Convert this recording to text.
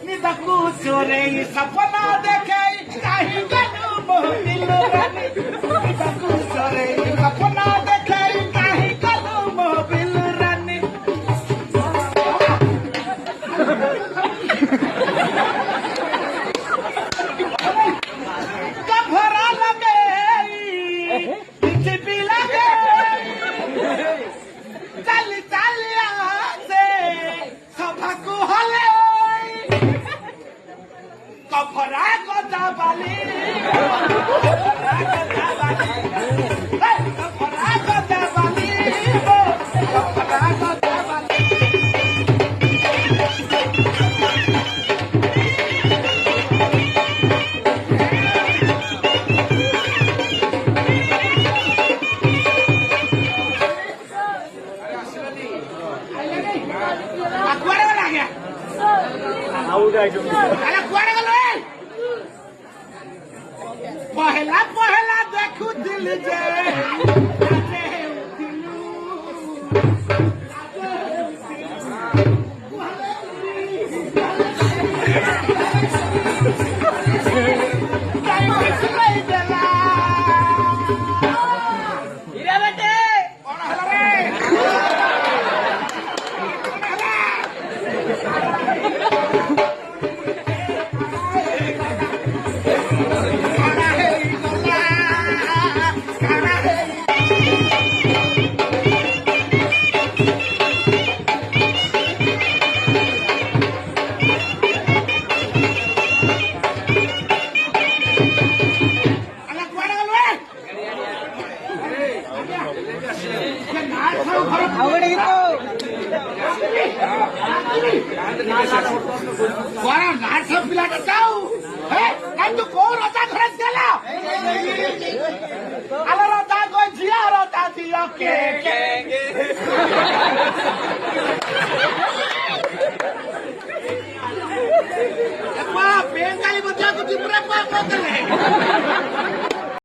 निदकू चोरे सपना देखे कहीं गलू मोबिल रानी निदकू चोरे सपना देखे कहीं गलू मोबिल रानी कभरा लगे पीछे लगे चल चल से सभा हले कभरा को जाबाली कभरा को जाबाली कभरा को जाबाली कभरा को जाबाली कुआरे वाला गया अरे कुआरे वाला पहला पहला देखू दिल जे पिलाटा जाऊ तू को रजा घरत गेला आला रजा को जिया रजा दियो के बेंगाली बच्चा को चिपरा पाप कर